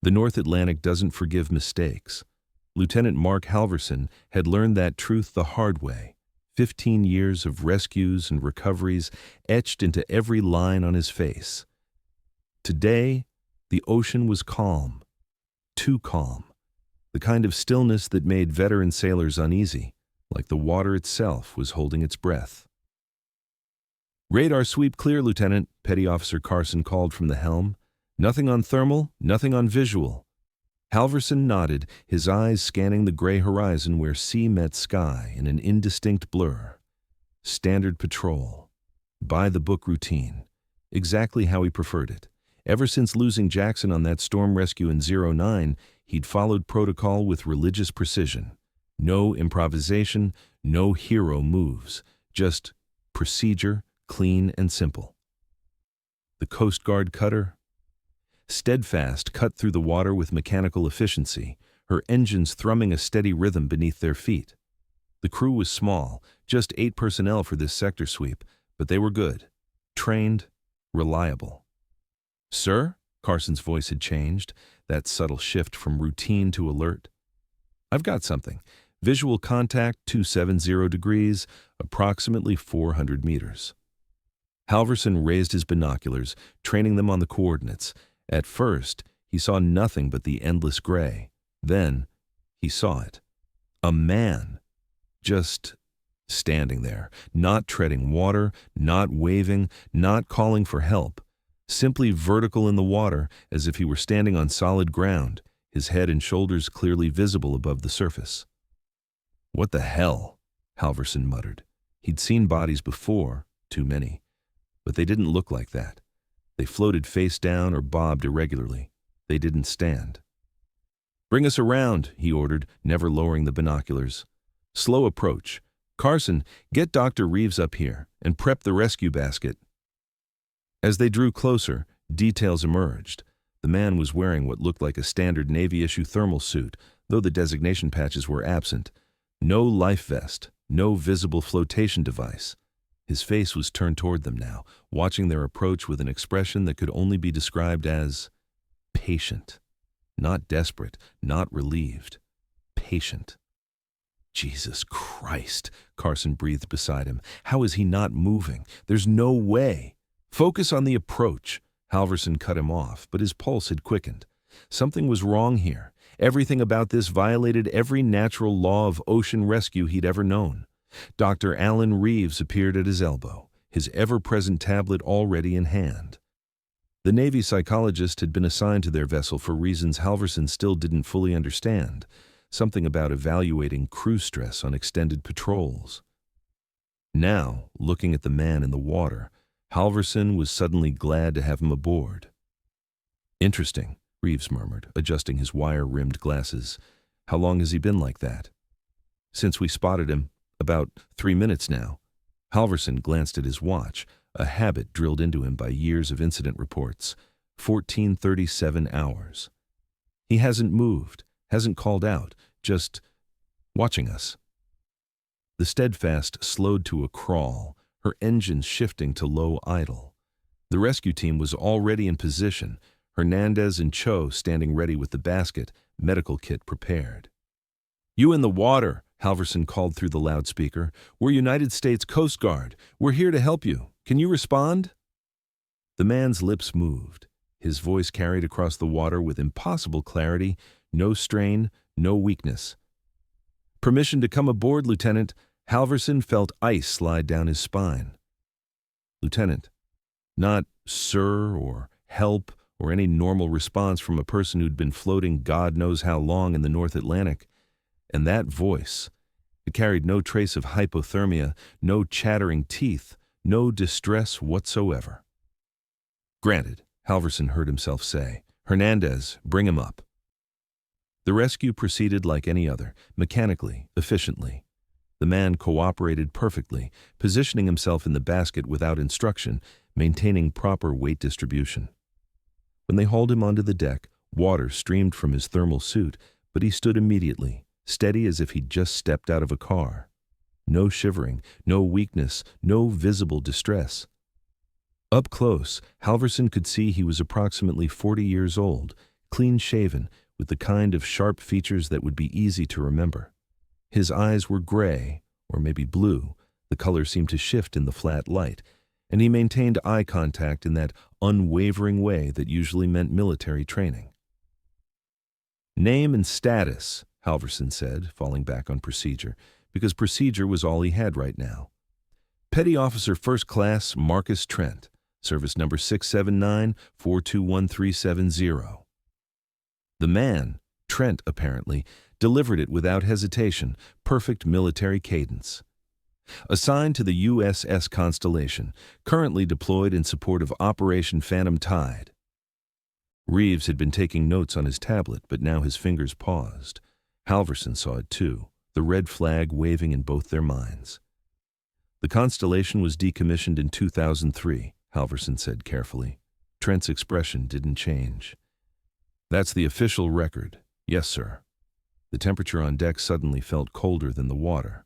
The North Atlantic doesn't forgive mistakes. Lieutenant Mark Halverson had learned that truth the hard way. 15 years of rescues and recoveries etched into every line on his face. Today, the ocean was calm. Too calm. The kind of stillness that made veteran sailors uneasy, like the water itself was holding its breath. "Radar sweep clear, Lieutenant," Petty Officer Carson called from the helm. "Nothing on thermal, nothing on visual." Halverson nodded, his eyes scanning the gray horizon where sea met sky in an indistinct blur. Standard patrol. By-the-book routine. Exactly how he preferred it. Ever since losing Jackson on that storm rescue in 09, he'd followed protocol with religious precision. No improvisation, no hero moves. Just procedure, clean and simple. The Coast Guard cutter? Steadfast cut through the water with mechanical efficiency, her engines thrumming a steady rhythm beneath their feet. The crew was small, just 8 personnel for this sector sweep, but they were good, trained, reliable. "Sir?" Carson's voice had changed, that subtle shift from routine to alert. "I've got something. Visual contact 270 degrees, approximately 400 meters. Halverson raised his binoculars, training them on the coordinates. At first, he saw nothing but the endless gray. Then, he saw it. A man. Just standing there, not treading water, not waving, not calling for help. Simply vertical in the water, as if he were standing on solid ground, his head and shoulders clearly visible above the surface. "What the hell?" Halverson muttered. He'd seen bodies before, too many. But they didn't look like that. They floated face down or bobbed irregularly. They didn't stand. "Bring us around," he ordered, never lowering the binoculars. "Slow approach. Carson, get Dr. Reeves up here and prep the rescue basket." As they drew closer, details emerged. The man was wearing what looked like a standard Navy-issue thermal suit, though the designation patches were absent. No life vest, no visible flotation device. His face was turned toward them now, watching their approach with an expression that could only be described as patient. Not desperate, not relieved. Patient. "Jesus Christ," Carson breathed beside him. "How is he not moving? There's no way." "Focus on the approach." Halverson cut him off, but his pulse had quickened. Something was wrong here. Everything about this violated every natural law of ocean rescue he'd ever known. Dr. Alan Reeves appeared at his elbow, his ever-present tablet already in hand. The Navy psychologist had been assigned to their vessel for reasons Halverson still didn't fully understand, something about evaluating crew stress on extended patrols. Now, looking at the man in the water, Halverson was suddenly glad to have him aboard. "Interesting," Reeves murmured, adjusting his wire-rimmed glasses. "How long has he been like that?" "Since we spotted him. About 3 minutes now." Halverson glanced at his watch, a habit drilled into him by years of incident reports. 1437 hours. He hasn't moved, hasn't called out, just watching us. The Steadfast slowed to a crawl, her engines shifting to low idle. The rescue team was already in position, Hernandez and Cho standing ready with the basket, medical kit prepared. "You in the water," Halverson called through the loudspeaker. "We're United States Coast Guard. We're here to help you. Can you respond?" The man's lips moved. His voice carried across the water with impossible clarity, no strain, no weakness. "Permission to come aboard, Lieutenant." Halverson felt ice slide down his spine. "Lieutenant." Not "sir" or "help" or any normal response from a person who'd been floating God knows how long in the North Atlantic. And that voice, it carried no trace of hypothermia, no chattering teeth, no distress whatsoever. "Granted," Halverson heard himself say. "Hernandez, bring him up." The rescue proceeded like any other, mechanically, efficiently. The man cooperated perfectly, positioning himself in the basket without instruction, maintaining proper weight distribution. When they hauled him onto the deck, water streamed from his thermal suit, but he stood immediately, steady as if he'd just stepped out of a car. No shivering, no weakness, no visible distress. Up close, Halverson could see he was approximately 40 years old, clean-shaven, with the kind of sharp features that would be easy to remember. His eyes were gray, or maybe blue. The color seemed to shift in the flat light, and he maintained eye contact in that unwavering way that usually meant military training. "Name and status," Halverson said, falling back on procedure, because procedure was all he had right now. "Petty Officer First Class Marcus Trent, service number 679-421370. The man, Trent apparently, delivered it without hesitation, perfect military cadence. "Assigned to the USS Constellation, currently deployed in support of Operation Phantom Tide." Reeves had been taking notes on his tablet, but now his fingers paused. Halverson saw it too, the red flag waving in both their minds. "The Constellation was decommissioned in 2003, Halverson said carefully. Trent's expression didn't change. "That's the official record. Yes, sir." The temperature on deck suddenly felt colder than the water.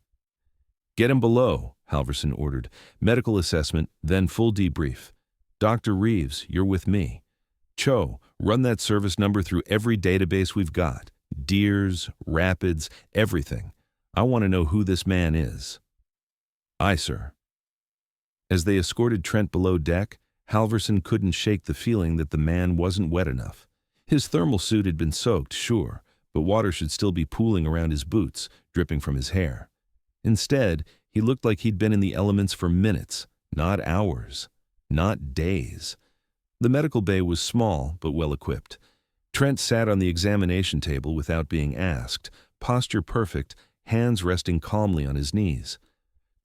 "Get him below," Halverson ordered. "Medical assessment, then full debrief. Dr. Reeves, you're with me. Cho, run that service number through every database we've got. Deers, rapids, everything. I want to know who this man is." "Aye, sir." As they escorted Trent below deck, Halverson couldn't shake the feeling that the man wasn't wet enough. His thermal suit had been soaked, sure, but water should still be pooling around his boots, dripping from his hair. Instead, he looked like he'd been in the elements for minutes, not hours, not days. The medical bay was small, but well-equipped. Trent sat on the examination table without being asked, posture perfect, hands resting calmly on his knees.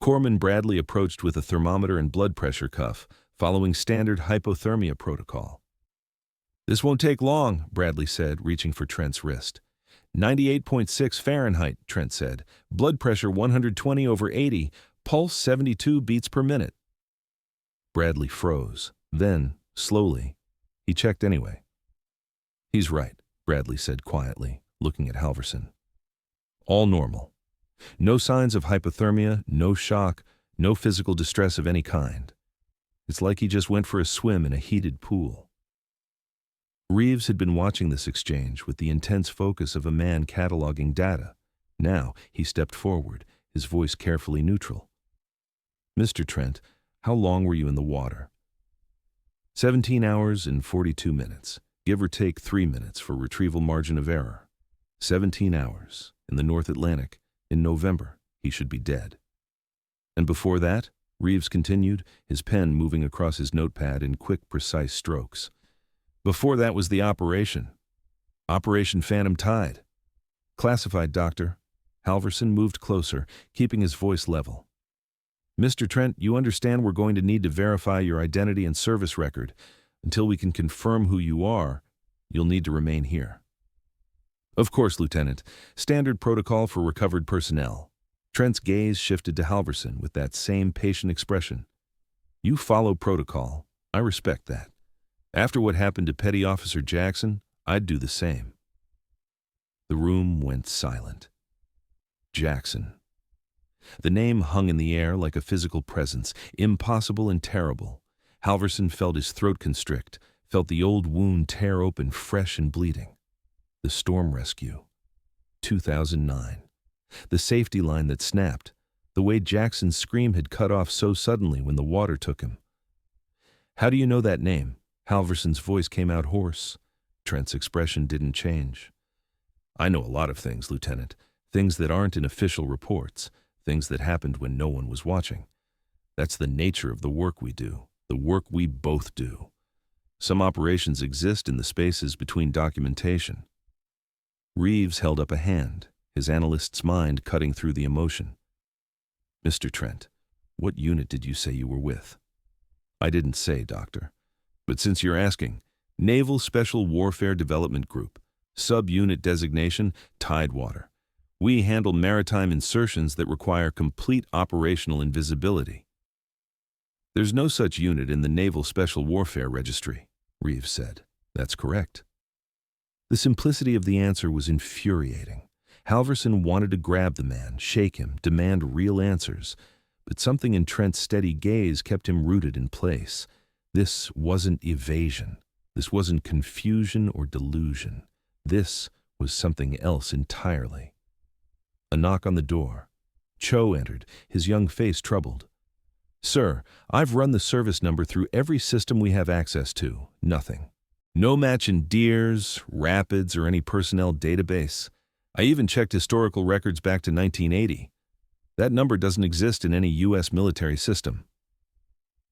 Corpsman Bradley approached with a thermometer and blood pressure cuff, following standard hypothermia protocol. "This won't take long," Bradley said, reaching for Trent's wrist. 98.6 Fahrenheit, Trent said. "Blood pressure 120/80, pulse 72 beats per minute." Bradley froze. Then, slowly, he checked anyway. "He's right," Bradley said quietly, looking at Halverson. "All normal. No signs of hypothermia, no shock, no physical distress of any kind. It's like he just went for a swim in a heated pool." Reeves had been watching this exchange with the intense focus of a man cataloging data. Now he stepped forward, his voice carefully neutral. "Mr. Trent, how long were you in the water?" 17 hours and 42 minutes, give or take 3 minutes for retrieval margin of error. 17 hours, in the North Atlantic, in November. He should be dead. "And before that," Reeves continued, his pen moving across his notepad in quick, precise strokes. "Before that was the operation. Operation Phantom Tide. Classified, Doctor." Halverson moved closer, keeping his voice level. "Mr. Trent, you understand we're going to need to verify your identity and service record. Until we can confirm who you are, you'll need to remain here." "Of course, Lieutenant. Standard protocol for recovered personnel." Trent's gaze shifted to Halverson with that same patient expression. "You follow protocol. I respect that. After what happened to Petty Officer Jackson, I'd do the same." The room went silent. Jackson. The name hung in the air like a physical presence, impossible and terrible. Halverson felt his throat constrict, felt the old wound tear open fresh and bleeding. The storm rescue. 2009. The safety line that snapped, the way Jackson's scream had cut off so suddenly when the water took him. "How do you know that name?" Halverson's voice came out hoarse. Trent's expression didn't change. "I know a lot of things, Lieutenant. Things that aren't in official reports. Things that happened when no one was watching. That's the nature of the work we do. The work we both do. Some operations exist in the spaces between documentation." Reeves held up a hand, his analyst's mind cutting through the emotion. "Mr. Trent, what unit did you say you were with?" "I didn't say, Doctor. But since you're asking, Naval Special Warfare Development Group, sub-unit designation, Tidewater. We handle maritime insertions that require complete operational invisibility." "There's no such unit in the Naval Special Warfare Registry," Reeves said. "That's correct." The simplicity of the answer was infuriating. Halverson wanted to grab the man, shake him, demand real answers, but something in Trent's steady gaze kept him rooted in place. This wasn't evasion. This wasn't confusion or delusion. This was something else entirely. A knock on the door. Cho entered, his young face troubled. "Sir, I've run the service number through every system we have access to. Nothing. No match in Deers, Rapids, or any personnel database. I even checked historical records back to 1980. That number doesn't exist in any U.S. military system."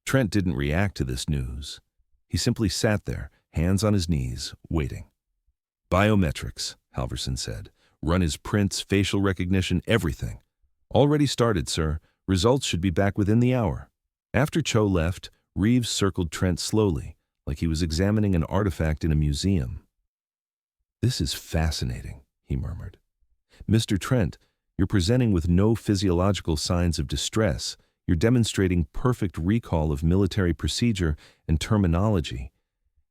Trent didn't react to this news. He simply sat there, hands on his knees, waiting. "Biometrics," Halverson said. "Run his prints, facial recognition, everything. Already started, sir. Results should be back within the hour." After Cho left, Reeves circled Trent slowly, like he was examining an artifact in a museum. "This is fascinating," he murmured. "Mr. Trent, you're presenting with no physiological signs of distress. You're demonstrating perfect recall of military procedure and terminology.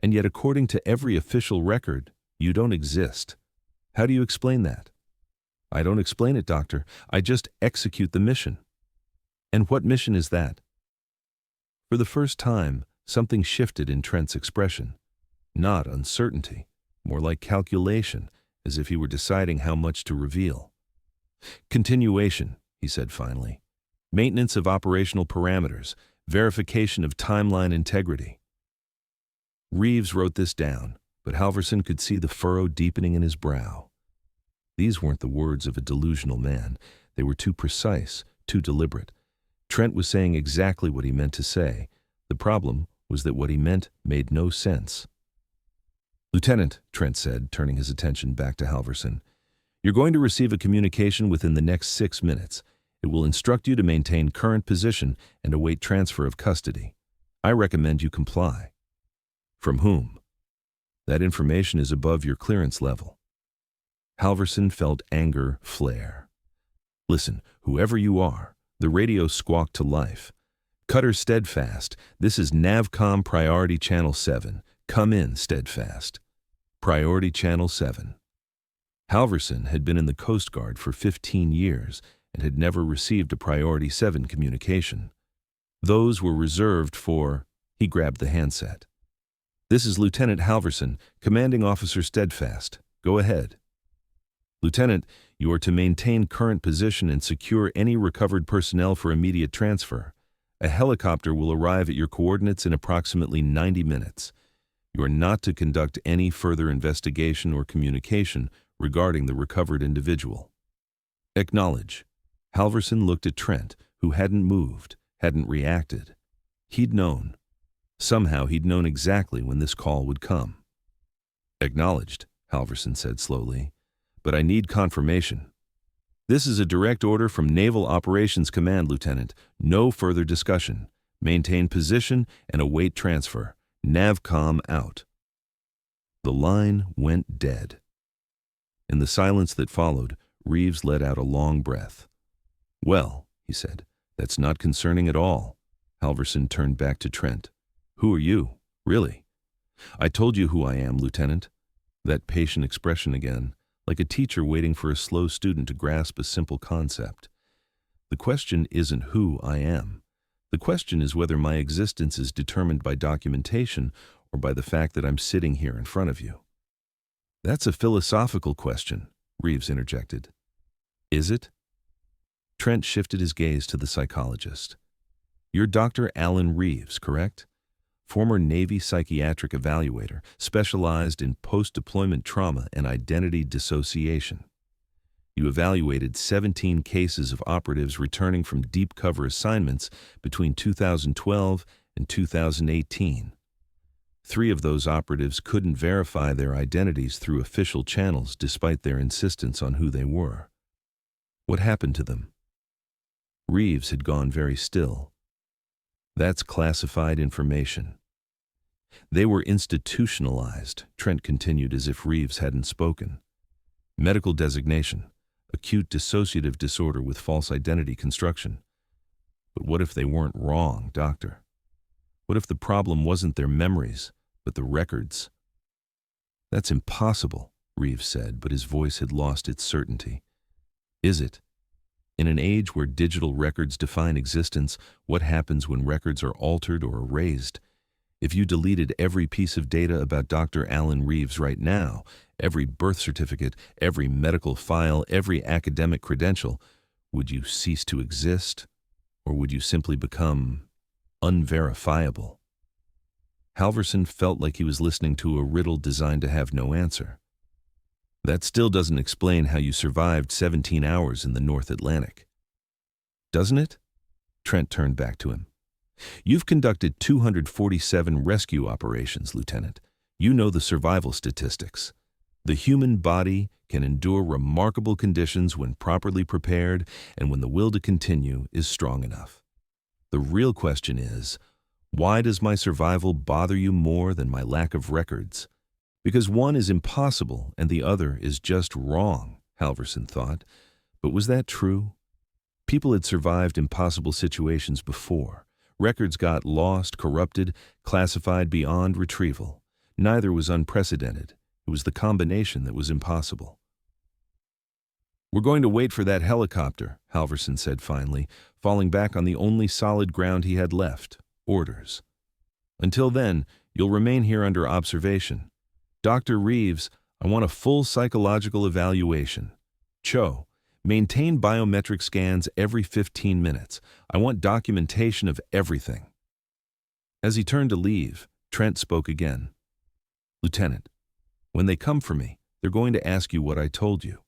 And yet, according to every official record, you don't exist. How do you explain that?" "I don't explain it, Doctor. I just execute the mission." "And what mission is that?" For the first time, something shifted in Trent's expression. Not uncertainty, more like calculation, as if he were deciding how much to reveal. "Continuation," he said finally. "Maintenance of operational parameters, verification of timeline integrity." Reeves wrote this down, but Halverson could see the furrow deepening in his brow. These weren't the words of a delusional man. They were too precise, too deliberate. Trent was saying exactly what he meant to say. The problem was that what he meant made no sense. "Lieutenant," Trent said, turning his attention back to Halverson, "you're going to receive a communication within the next 6 minutes. It will instruct you to maintain current position and await transfer of custody. I recommend you comply." "From whom?" "That information is above your clearance level." Halverson felt anger flare. "Listen, whoever you are," the radio squawked to life. "Cutter Steadfast, this is Navcom Priority Channel 7. Come in, Steadfast." Priority Channel 7. Halverson had been in the Coast Guard for 15 years and had never received a Priority 7 communication. Those were reserved for... He grabbed the handset. "This is Lieutenant Halverson, Commanding Officer Steadfast. Go ahead." "Lieutenant, you are to maintain current position and secure any recovered personnel for immediate transfer. A helicopter will arrive at your coordinates in approximately 90 minutes. You are not to conduct any further investigation or communication regarding the recovered individual." "Acknowledge." Halverson looked at Trent, who hadn't moved, hadn't reacted. He'd known. Somehow he'd known exactly when this call would come. "Acknowledged," Halverson said slowly. "But I need confirmation." "This is a direct order from Naval Operations Command, Lieutenant. No further discussion. Maintain position and await transfer. Navcom out." The line went dead. In the silence that followed, Reeves let out a long breath. "Well," he said, "that's not concerning at all." Halverson turned back to Trent. "Who are you, really?" "I told you who I am, Lieutenant." That patient expression again, like a teacher waiting for a slow student to grasp a simple concept. "The question isn't who I am. The question is whether my existence is determined by documentation or by the fact that I'm sitting here in front of you." "That's a philosophical question," Reeves interjected. "Is it?" Trent shifted his gaze to the psychologist. "You're Dr. Alan Reeves, correct? Former Navy psychiatric evaluator, specialized in post-deployment trauma and identity dissociation. You evaluated 17 cases of operatives returning from deep cover assignments between 2012 and 2018. 3 of those operatives couldn't verify their identities through official channels despite their insistence on who they were. What happened to them?" Reeves had gone very still. "That's classified information." "They were institutionalized," Trent continued as if Reeves hadn't spoken. "Medical designation, acute dissociative disorder with false identity construction. But what if they weren't wrong, Doctor? What if the problem wasn't their memories, but the records?" "That's impossible," Reeves said, but his voice had lost its certainty. "Is it? In an age where digital records define existence, what happens when records are altered or erased? If you deleted every piece of data about Dr. Alan Reeves right now, every birth certificate, every medical file, every academic credential, would you cease to exist, or would you simply become unverifiable? Halverson felt like he was listening to a riddle designed to have no answer. That still doesn't explain how you survived 17 hours in the North Atlantic. Doesn't it? Trent turned back to him. You've conducted 247 rescue operations, Lieutenant. You know the survival statistics. The human body can endure remarkable conditions when properly prepared and when the will to continue is strong enough. The real question is, why does my survival bother you more than my lack of records? Because one is impossible and the other is just wrong, Halverson thought. But was that true? People had survived impossible situations before. Records got lost, corrupted, classified beyond retrieval. Neither was unprecedented. It was the combination that was impossible. We're going to wait for that helicopter, Halverson said finally, falling back on the only solid ground he had left, orders. Until then, you'll remain here under observation. Dr. Reeves, I want a full psychological evaluation. Cho, maintain biometric scans every 15 minutes. I want documentation of everything. As he turned to leave, Trent spoke again. Lieutenant, when they come for me, they're going to ask you what I told you.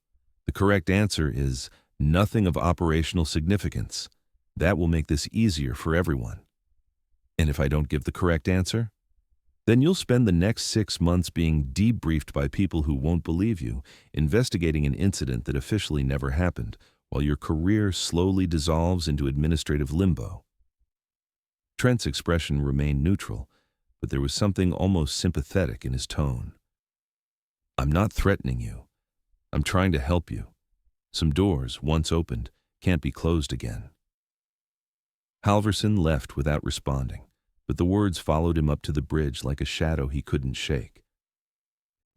The correct answer is nothing of operational significance. That will make this easier for everyone. And if I don't give the correct answer, then you'll spend the next 6 months being debriefed by people who won't believe you, investigating an incident that officially never happened, while your career slowly dissolves into administrative limbo. Trent's expression remained neutral, but there was something almost sympathetic in his tone. I'm not threatening you. I'm trying to help you. Some doors, once opened, can't be closed again. Halverson left without responding, but the words followed him up to the bridge like a shadow he couldn't shake.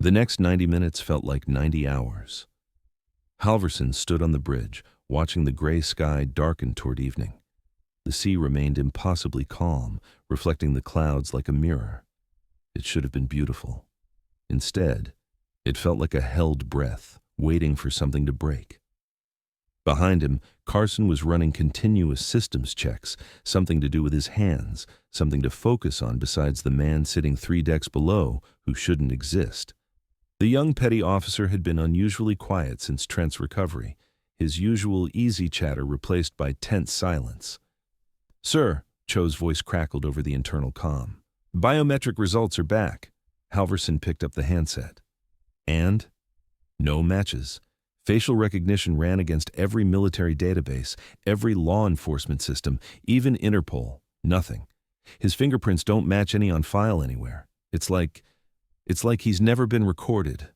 The next 90 minutes felt like 90 hours. Halverson stood on the bridge, watching the gray sky darken toward evening. The sea remained impossibly calm, reflecting the clouds like a mirror. It should have been beautiful. Instead, it felt like a held breath, waiting for something to break. Behind him, Carson was running continuous systems checks, something to do with his hands, something to focus on besides the man sitting 3 decks below who shouldn't exist. The young petty officer had been unusually quiet since Trent's recovery, his usual easy chatter replaced by tense silence. Sir, Cho's voice crackled over the internal comm. Biometric results are back. Halverson picked up the handset. And? No matches. Facial recognition ran against every military database, every law enforcement system, even Interpol. Nothing. His fingerprints don't match any on file anywhere. It's like he's never been recorded.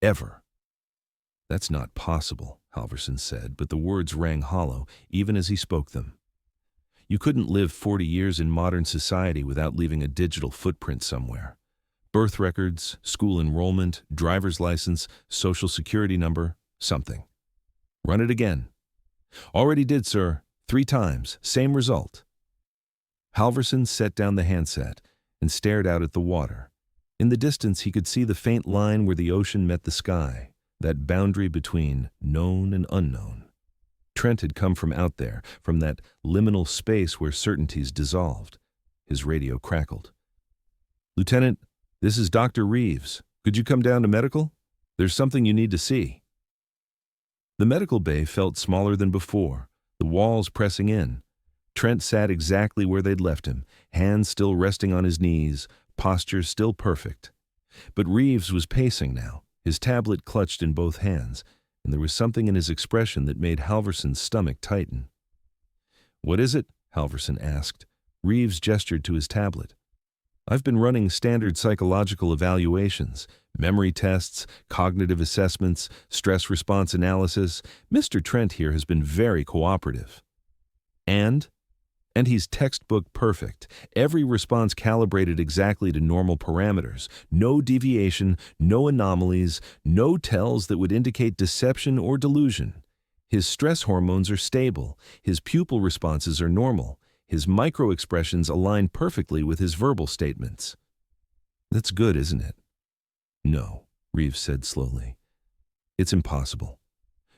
Ever. That's not possible, Halverson said, but the words rang hollow, even as he spoke them. You couldn't live 40 years in modern society without leaving a digital footprint somewhere. Birth records, school enrollment, driver's license, social security number, something. Run it again. Already did, sir. 3 times. Same result. Halverson set down the handset and stared out at the water. In the distance, he could see the faint line where the ocean met the sky, that boundary between known and unknown. Trent had come from out there, from that liminal space where certainties dissolved. His radio crackled. Lieutenant, this is Dr. Reeves. Could you come down to medical? There's something you need to see. The medical bay felt smaller than before, the walls pressing in. Trent sat exactly where they'd left him, hands still resting on his knees, posture still perfect. But Reeves was pacing now, his tablet clutched in both hands, and there was something in his expression that made Halverson's stomach tighten. What is it? Halverson asked. Reeves gestured to his tablet. I've been running standard psychological evaluations, memory tests, cognitive assessments, stress response analysis. Mr. Trent here has been very cooperative. And he's textbook perfect. Every response calibrated exactly to normal parameters. No deviation, no anomalies, no tells that would indicate deception or delusion. His stress hormones are stable. His pupil responses are normal. His micro-expressions aligned perfectly with his verbal statements. That's good, isn't it? No, Reeves said slowly. It's impossible.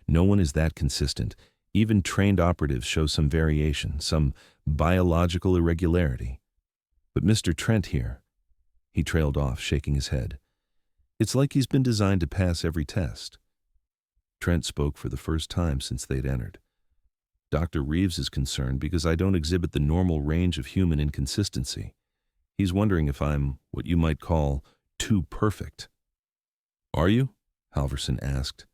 No one is that consistent. Even trained operatives show some variation, some biological irregularity. But Mr. Trent here, he trailed off, shaking his head. It's like he's been designed to pass every test. Trent spoke for the first time since they'd entered. Dr. Reeves is concerned because I don't exhibit the normal range of human inconsistency. He's wondering if I'm what you might call too perfect. Are you? Halverson asked.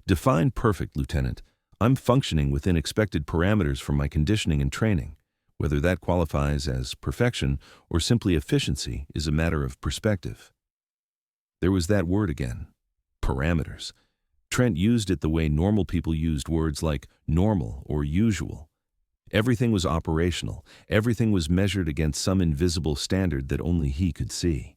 Define perfect, Lieutenant. I'm functioning within expected parameters from my conditioning and training. Whether that qualifies as perfection or simply efficiency is a matter of perspective. There was that word again. Parameters. Trent used it the way normal people used words like normal or usual. Everything was operational. Everything was measured against some invisible standard that only he could see.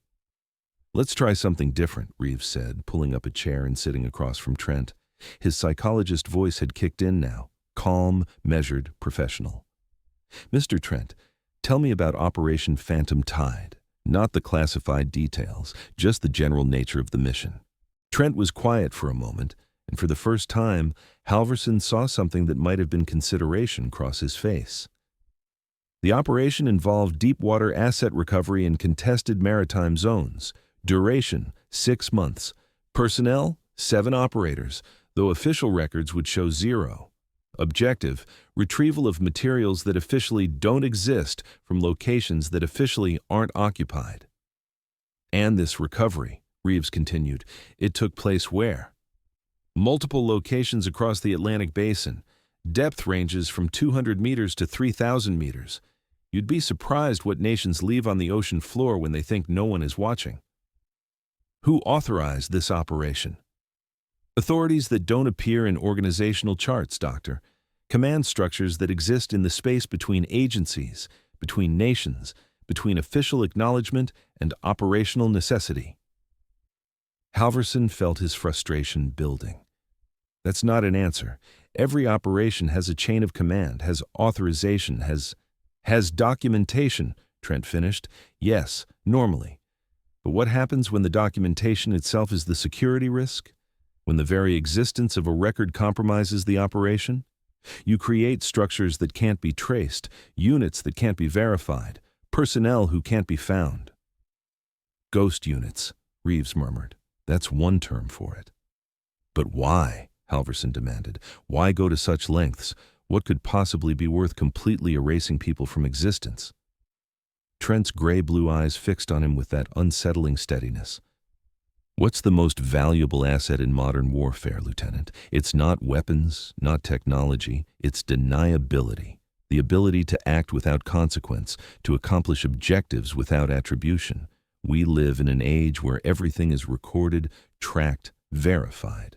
Let's try something different, Reeves said, pulling up a chair and sitting across from Trent. His psychologist voice had kicked in now, calm, measured, professional. Mr. Trent, tell me about Operation Phantom Tide, not the classified details, just the general nature of the mission. Trent was quiet for a moment, and for the first time, Halverson saw something that might have been consideration cross his face. The operation involved deep-water asset recovery in contested maritime zones. Duration, 6 months. Personnel, 7 operators, though official records would show 0. Objective, retrieval of materials that officially don't exist from locations that officially aren't occupied. And this recovery, Reeves continued, it took place where? Multiple locations across the Atlantic basin, depth ranges from 200 meters to 3,000 meters. You'd be surprised what nations leave on the ocean floor when they think no one is watching. Who authorized this operation? Authorities that don't appear in organizational charts, Doctor. Command structures that exist in the space between agencies, between nations, between official acknowledgement and operational necessity. Halverson felt his frustration building. That's not an answer. Every operation has a chain of command, has authorization, has documentation, Trent finished. Yes, normally. But what happens when the documentation itself is the security risk? When the very existence of a record compromises the operation? You create structures that can't be traced, units that can't be verified, personnel who can't be found. Ghost units, Reeves murmured. That's one term for it. But why? Halverson demanded. Why go to such lengths? What could possibly be worth completely erasing people from existence? Trent's gray-blue eyes fixed on him with that unsettling steadiness. What's the most valuable asset in modern warfare, Lieutenant? It's not weapons, not technology, it's deniability. The ability to act without consequence, to accomplish objectives without attribution. We live in an age where everything is recorded, tracked, verified.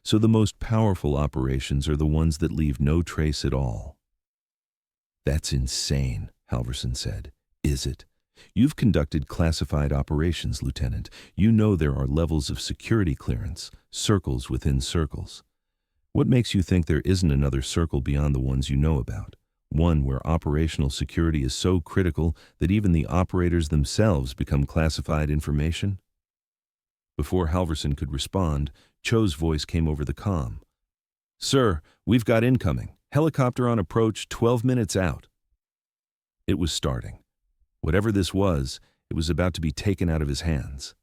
So the most powerful operations are the ones that leave no trace at all. That's insane, Halverson said. Is it? You've conducted classified operations, Lieutenant. You know there are levels of security clearance, circles within circles. What makes you think there isn't another circle beyond the ones you know about? One where operational security is so critical that even the operators themselves become classified information? Before Halverson could respond, Cho's voice came over the comm. Sir, we've got incoming. Helicopter on approach 12 minutes out. It was starting. Whatever this was, it was about to be taken out of his hands.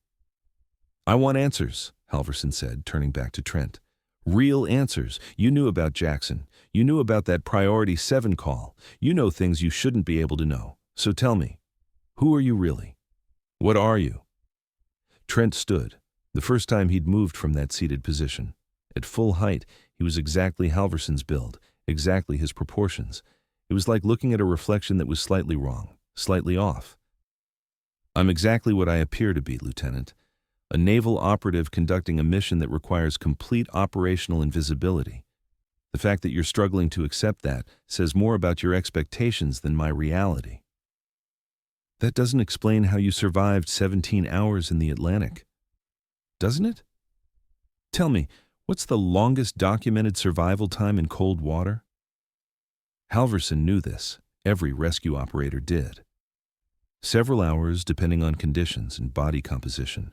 I want answers, Halverson said, turning back to Trent. Real answers. You knew about Jackson. You knew about that Priority 7 call. You know things you shouldn't be able to know. So tell me, who are you really? What are you? Trent stood, the first time he'd moved from that seated position. At full height, he was exactly Halverson's build, exactly his proportions. It was like looking at a reflection that was slightly wrong, slightly off. I'm exactly what I appear to be, Lieutenant. A naval operative conducting a mission that requires complete operational invisibility. The fact that you're struggling to accept that says more about your expectations than my reality. That doesn't explain how you survived 17 hours in the Atlantic. Doesn't it? Tell me, what's the longest documented survival time in cold water? Halverson knew this. Every rescue operator did. Several hours depending on conditions and body composition,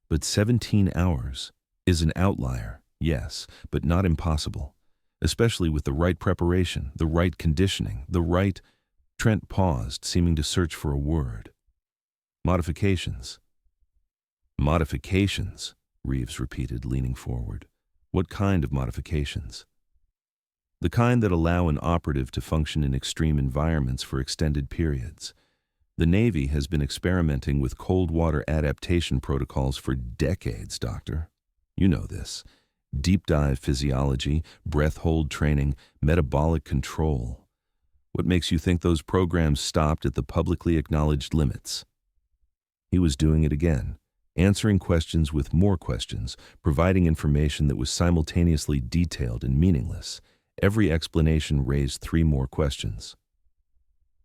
but 17 hours is an outlier, yes, but not impossible, especially with the right preparation, the right conditioning, the right— Trent paused, seeming to search for a word. Modifications. Modifications, Reeves repeated, leaning forward. What kind of modifications? The kind that allow an operative to function in extreme environments for extended periods. The Navy has been experimenting with cold water adaptation protocols for decades, Doctor. You know this. Deep dive physiology, breath hold training, metabolic control. What makes you think those programs stopped at the publicly acknowledged limits? He was doing it again, answering questions with more questions, providing information that was simultaneously detailed and meaningless. Every explanation raised 3 more questions.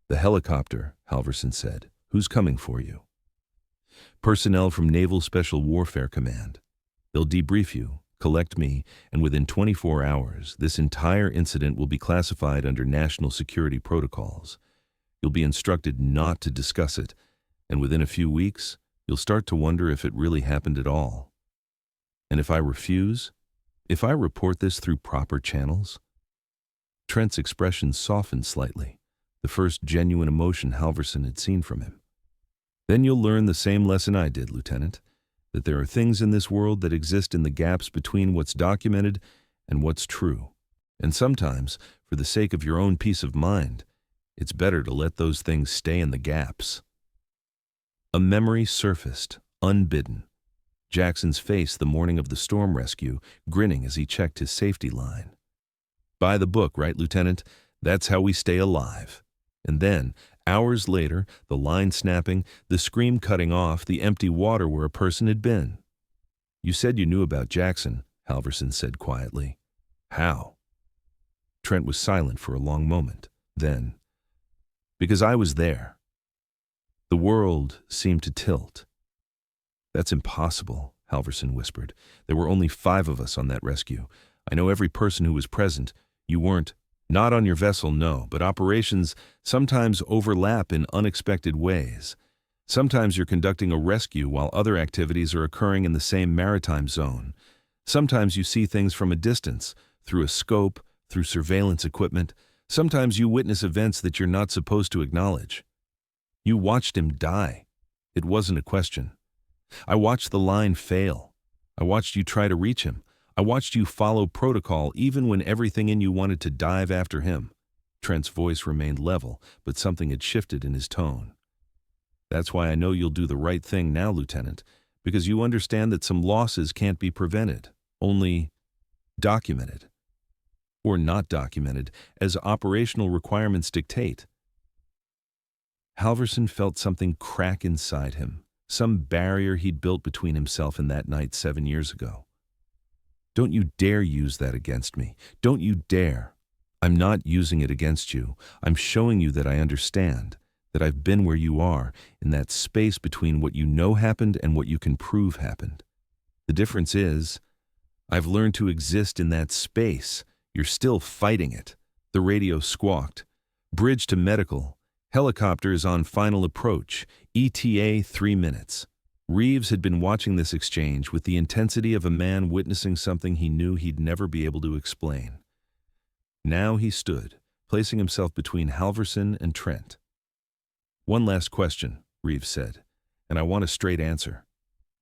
The helicopter, Halverson said. Who's coming for you? Personnel from Naval Special Warfare Command. They'll debrief you, collect me, and within 24 hours, this entire incident will be classified under national security protocols. You'll be instructed not to discuss it, and within a few weeks, you'll start to wonder if it really happened at all. And if I refuse? If I report this through proper channels? Trent's expression softened slightly, the first genuine emotion Halverson had seen from him. Then you'll learn the same lesson I did, Lieutenant, that there are things in this world that exist in the gaps between what's documented and what's true. And sometimes, for the sake of your own peace of mind, it's better to let those things stay in the gaps. A memory surfaced, unbidden. Jackson's face the morning of the storm rescue, grinning as he checked his safety line. By the book, right, Lieutenant? That's how we stay alive. And then, hours later, the line snapping, the scream cutting off, the empty water where a person had been. You said you knew about Jackson, Halverson said quietly. How? Trent was silent for a long moment. Then, because I was there. The world seemed to tilt. That's impossible, Halverson whispered. There were only 5 of us on that rescue. I know every person who was present. You weren't. Not on your vessel, no, but operations sometimes overlap in unexpected ways. Sometimes you're conducting a rescue while other activities are occurring in the same maritime zone. Sometimes you see things from a distance, through a scope, through surveillance equipment. Sometimes you witness events that you're not supposed to acknowledge. You watched him die. It wasn't a question. I watched the line fail. I watched you try to reach him. I watched you follow protocol even when everything in you wanted to dive after him. Trent's voice remained level, but something had shifted in his tone. That's why I know you'll do the right thing now, Lieutenant, because you understand that some losses can't be prevented, only documented. Or not documented, as operational requirements dictate. Halverson felt something crack inside him, some barrier he'd built between himself and that night 7 years ago. Don't you dare use that against me. Don't you dare. I'm not using it against you. I'm showing you that I understand, that I've been where you are, in that space between what you know happened and what you can prove happened. The difference is, I've learned to exist in that space. You're still fighting it. The radio squawked. Bridge to medical. Helicopter is on final approach. ETA 3 minutes. Reeves had been watching this exchange with the intensity of a man witnessing something he knew he'd never be able to explain. Now he stood, placing himself between Halverson and Trent. One last question, Reeves said, and I want a straight answer.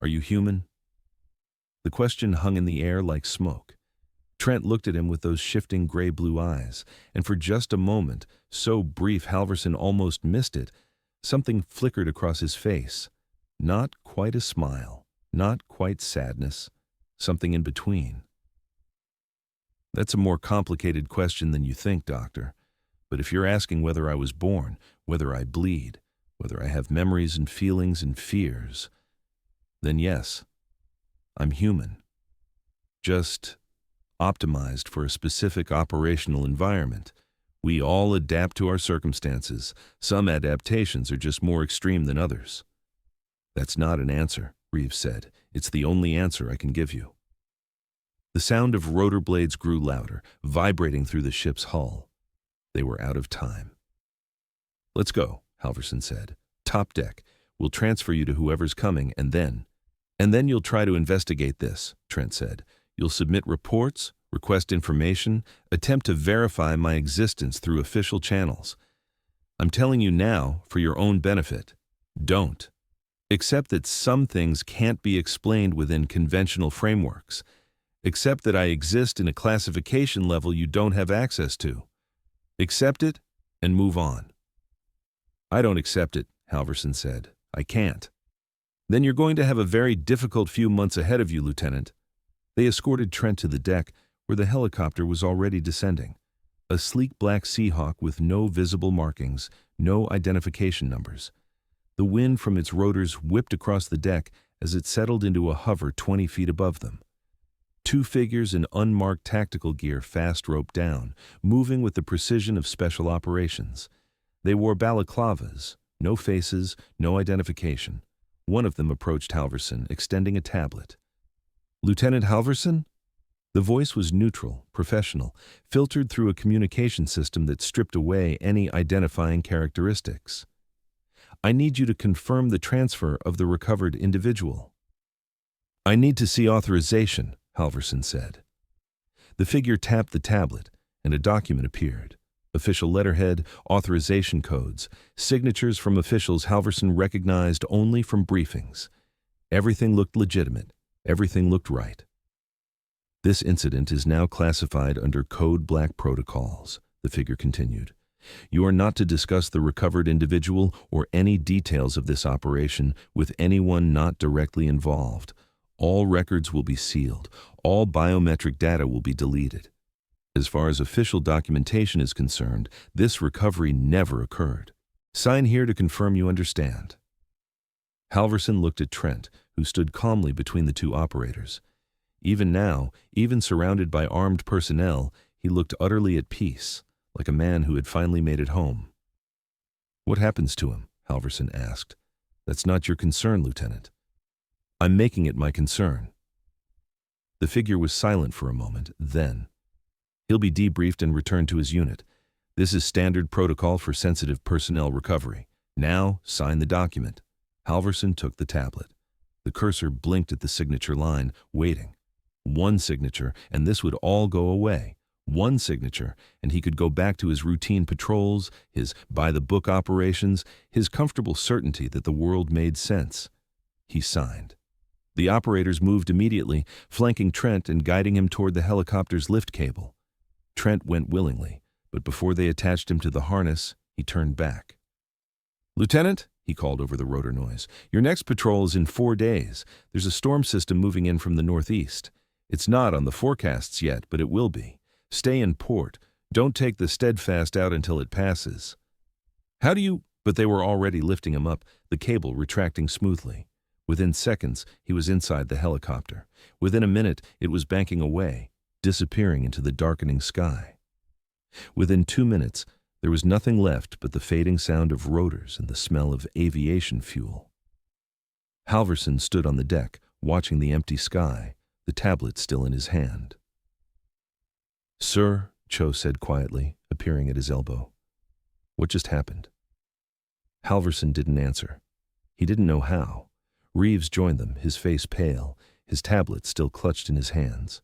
Are you human? The question hung in the air like smoke. Trent looked at him with those shifting gray-blue eyes, and for just a moment, so brief Halverson almost missed it, something flickered across his face. Not quite a smile, not quite sadness, something in between. That's a more complicated question than you think, Doctor. But if you're asking whether I was born, whether I bleed, whether I have memories and feelings and fears, then yes, I'm human. Just optimized for a specific operational environment. We all adapt to our circumstances. Some adaptations are just more extreme than others. That's not an answer, Reeves said. It's the only answer I can give you. The sound of rotor blades grew louder, vibrating through the ship's hull. They were out of time. Let's go, Halverson said. Top deck. We'll transfer you to whoever's coming, and then you'll try to investigate this, Trent said. You'll submit reports, request information, attempt to verify my existence through official channels. I'm telling you now, for your own benefit, don't. Accept that some things can't be explained within conventional frameworks. Accept that I exist in a classification level you don't have access to. Accept it and move on. I don't accept it, Halverson said. I can't. Then you're going to have a very difficult few months ahead of you, Lieutenant. They escorted Trent to the deck, where the helicopter was already descending. A sleek black Seahawk with no visible markings, no identification numbers. The wind from its rotors whipped across the deck as it settled into a hover 20 feet above them. Two figures in unmarked tactical gear fast roped down, moving with the precision of special operations. They wore balaclavas, no faces, no identification. One of them approached Halverson, extending a tablet. Lieutenant Halverson? The voice was neutral, professional, filtered through a communication system that stripped away any identifying characteristics. I need you to confirm the transfer of the recovered individual. I need to see authorization, Halverson said. The figure tapped the tablet, and a document appeared. Official letterhead, authorization codes, signatures from officials Halverson recognized only from briefings. Everything looked legitimate. Everything looked right. This incident is now classified under Code Black protocols, the figure continued. You are not to discuss the recovered individual or any details of this operation with anyone not directly involved. All records will be sealed. All biometric data will be deleted. As far as official documentation is concerned, this recovery never occurred. Sign here to confirm you understand. Halverson looked at Trent, who stood calmly between the two operators. Even now, even surrounded by armed personnel, he looked utterly at peace, like a man who had finally made it home. What happens to him? Halverson asked. That's not your concern, Lieutenant. I'm making it my concern. The figure was silent for a moment, then. He'll be debriefed and returned to his unit. This is standard protocol for sensitive personnel recovery. Now, sign the document. Halverson took the tablet. The cursor blinked at the signature line, waiting. One signature, and this would all go away. One signature, and he could go back to his routine patrols, his by-the-book operations, his comfortable certainty that the world made sense. He signed. The operators moved immediately, flanking Trent and guiding him toward the helicopter's lift cable. Trent went willingly, but before they attached him to the harness, he turned back. Lieutenant, he called over the rotor noise, your next patrol is in 4 days. There's a storm system moving in from the northeast. It's not on the forecasts yet, but it will be. Stay in port. Don't take the Steadfast out until it passes. How do you... But they were already lifting him up, the cable retracting smoothly. Within seconds, he was inside the helicopter. Within a minute, it was banking away, disappearing into the darkening sky. Within 2 minutes, there was nothing left but the fading sound of rotors and the smell of aviation fuel. Halverson stood on the deck, watching the empty sky, the tablet still in his hand. Sir, Cho said quietly, appearing at his elbow. What just happened? Halverson didn't answer. He didn't know how. Reeves joined them, his face pale, his tablet still clutched in his hands.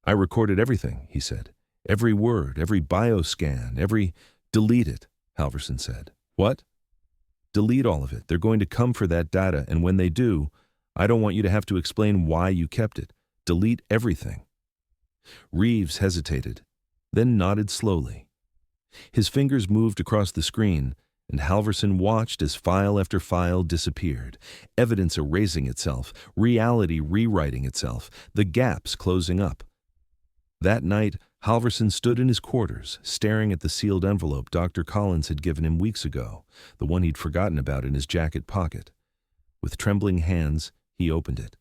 I recorded everything, he said. Every word, every bioscan, every... Delete it, Halverson said. What? Delete all of it. They're going to come for that data, and when they do, I don't want you to have to explain why you kept it. Delete everything. Reeves hesitated, then nodded slowly. His fingers moved across the screen, and Halverson watched as file after file disappeared, evidence erasing itself, reality rewriting itself, the gaps closing up. That night, Halverson stood in his quarters, staring at the sealed envelope Dr. Collins had given him weeks ago, the one he'd forgotten about in his jacket pocket. With trembling hands, he opened it.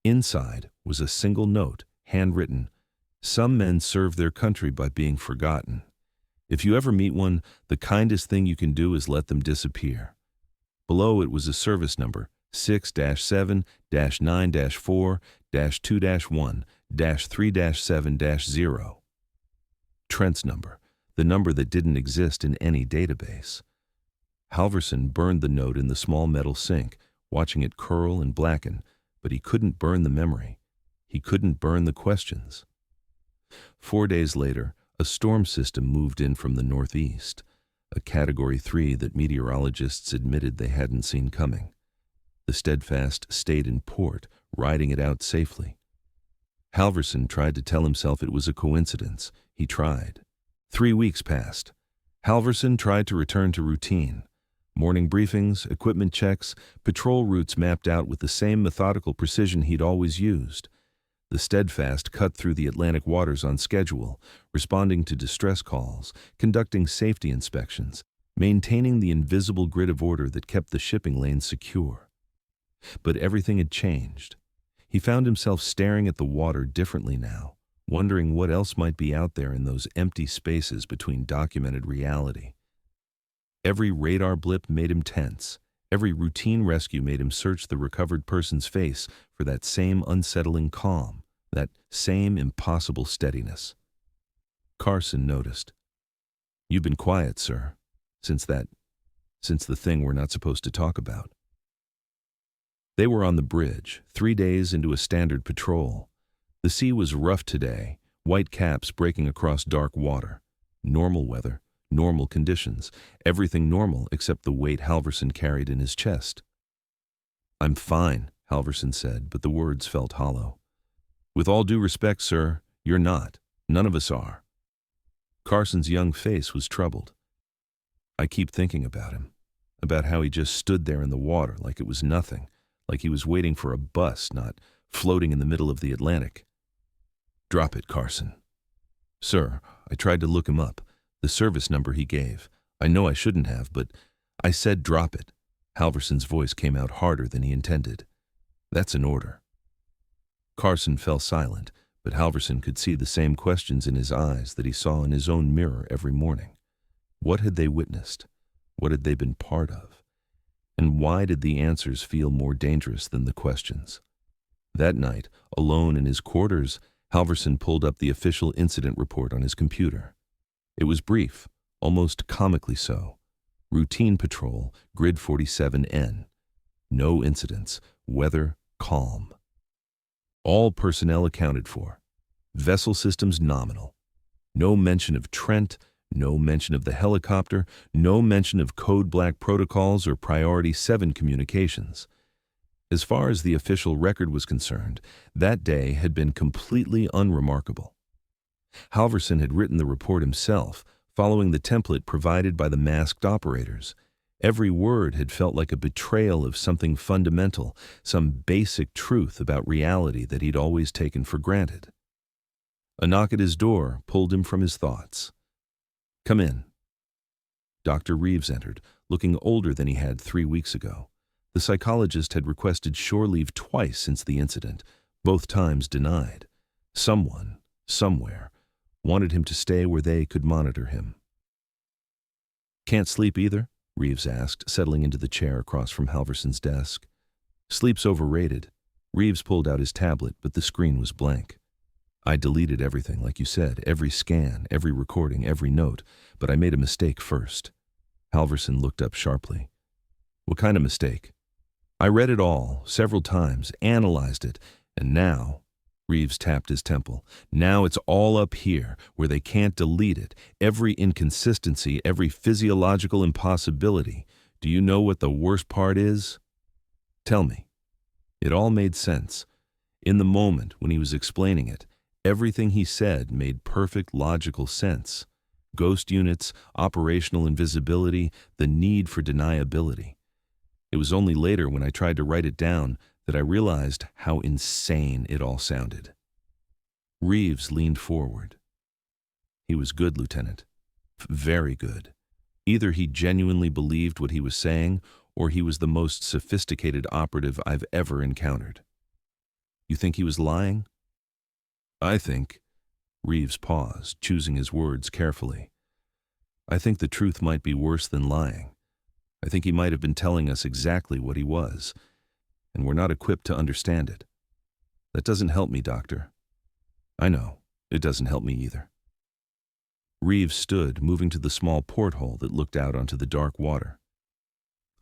Inside was a single note, handwritten. Some men serve their country by being forgotten. If you ever meet one, the kindest thing you can do is let them disappear. Below it was a service number, 6-7-9-4-2-1-3-7-0. Trent's number, the number that didn't exist in any database. Halverson burned the note in the small metal sink, watching it curl and blacken, but he couldn't burn the memory. He couldn't burn the questions. 4 days later, a storm system moved in from the northeast, a Category 3 that meteorologists admitted they hadn't seen coming. The Steadfast stayed in port, riding it out safely. Halverson tried to tell himself it was a coincidence. He tried. 3 weeks passed. Halverson tried to return to routine. Morning briefings, equipment checks, patrol routes mapped out with the same methodical precision he'd always used. The Steadfast cut through the Atlantic waters on schedule, responding to distress calls, conducting safety inspections, maintaining the invisible grid of order that kept the shipping lanes secure. But everything had changed. He found himself staring at the water differently now, wondering what else might be out there in those empty spaces between documented reality. Every radar blip made him tense. Every routine rescue made him search the recovered person's face for that same unsettling calm, that same impossible steadiness. Carson noticed. "You've been quiet, sir, since the thing we're not supposed to talk about." They were on the bridge, 3 days into a standard patrol. The sea was rough today, white caps breaking across dark water. Normal weather, normal conditions, everything normal except the weight Halverson carried in his chest. "I'm fine," Halverson said, but the words felt hollow. "With all due respect, sir, you're not. None of us are." Carson's young face was troubled. "I keep thinking about him, about how he just stood there in the water like it was nothing, like he was waiting for a bus, not floating in the middle of the Atlantic." "Drop it, Carson." "Sir, I tried to look him up, the service number he gave. I know I shouldn't have, but I said drop it." Halverson's voice came out harder than he intended. "That's an order." Carson fell silent, but Halverson could see the same questions in his eyes that he saw in his own mirror every morning. What had they witnessed? What had they been part of? And why did the answers feel more dangerous than the questions? That night, alone in his quarters, Halverson pulled up the official incident report on his computer. It was brief, almost comically so. Routine patrol, grid 47N. No incidents, weather calm. All personnel accounted for. Vessel systems nominal. No mention of Trent, no mention of the helicopter, no mention of Code Black protocols or Priority 7 communications. As far as the official record was concerned, that day had been completely unremarkable. Halverson had written the report himself, following the template provided by the masked operators. Every word had felt like a betrayal of something fundamental, some basic truth about reality that he'd always taken for granted. A knock at his door pulled him from his thoughts. "Come in." Dr. Reeves entered, looking older than he had 3 weeks ago. The psychologist had requested shore leave twice since the incident, both times denied. Someone, somewhere, wanted him to stay where they could monitor him. "Can't sleep either?" Reeves asked, settling into the chair across from Halverson's desk. "Sleep's overrated." Reeves pulled out his tablet, but the screen was blank. "I deleted everything, like you said, every scan, every recording, every note, but I made a mistake first." Halverson looked up sharply. "What kind of mistake?" "I read it all, several times, analyzed it, and now," Reeves tapped his temple, "now it's all up here, where they can't delete it. Every inconsistency, every physiological impossibility. Do you know what the worst part is?" "Tell me." It all made sense. In the moment, when he was explaining it, everything he said made perfect logical sense. Ghost units, operational invisibility, the need for deniability. It was only later, when I tried to write it down, that I realized how insane it all sounded. Reeves leaned forward. "He was good, Lieutenant. Very good. Either he genuinely believed what he was saying, or he was the most sophisticated operative I've ever encountered." "You think he was lying?" "I think..." Reeves paused, choosing his words carefully. "I think the truth might be worse than lying. I think he might have been telling us exactly what he was, and we're not equipped to understand it. That doesn't help me, Doctor." "I know. It doesn't help me either." Reeves stood, moving to the small porthole that looked out onto the dark water.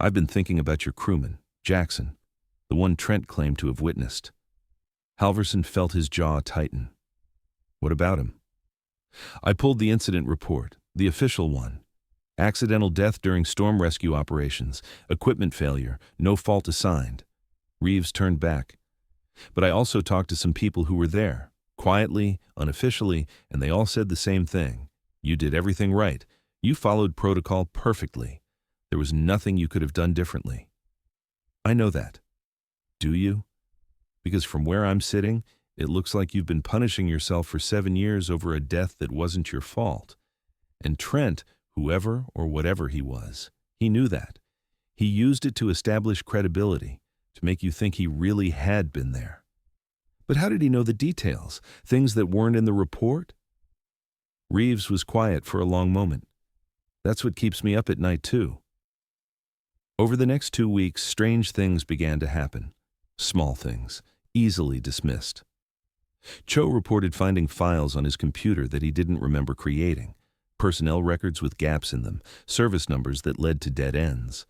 I've been thinking about your crewman, Jackson, the one Trent claimed to have witnessed. Halverson felt his jaw tighten. What about him? I pulled the incident report, the official one. Accidental death during storm rescue operations, equipment failure, no fault assigned. Reeves turned back. But I also talked to some people who were there, quietly, unofficially, and they all said the same thing. You did everything right. You followed protocol perfectly. There was nothing you could have done differently. I know that. Do you? Because from where I'm sitting, it looks like you've been punishing yourself for 7 years over a death that wasn't your fault. And Trent, whoever or whatever he was, he knew that. He used it to establish credibility, to make you think he really had been there. But how did he know the details, things that weren't in the report? Reeves was quiet for a long moment. That's what keeps me up at night, too. Over the next 2 weeks, strange things began to happen. Small things, easily dismissed. Cho reported finding files on his computer that he didn't remember creating, personnel records with gaps in them, service numbers that led to dead ends.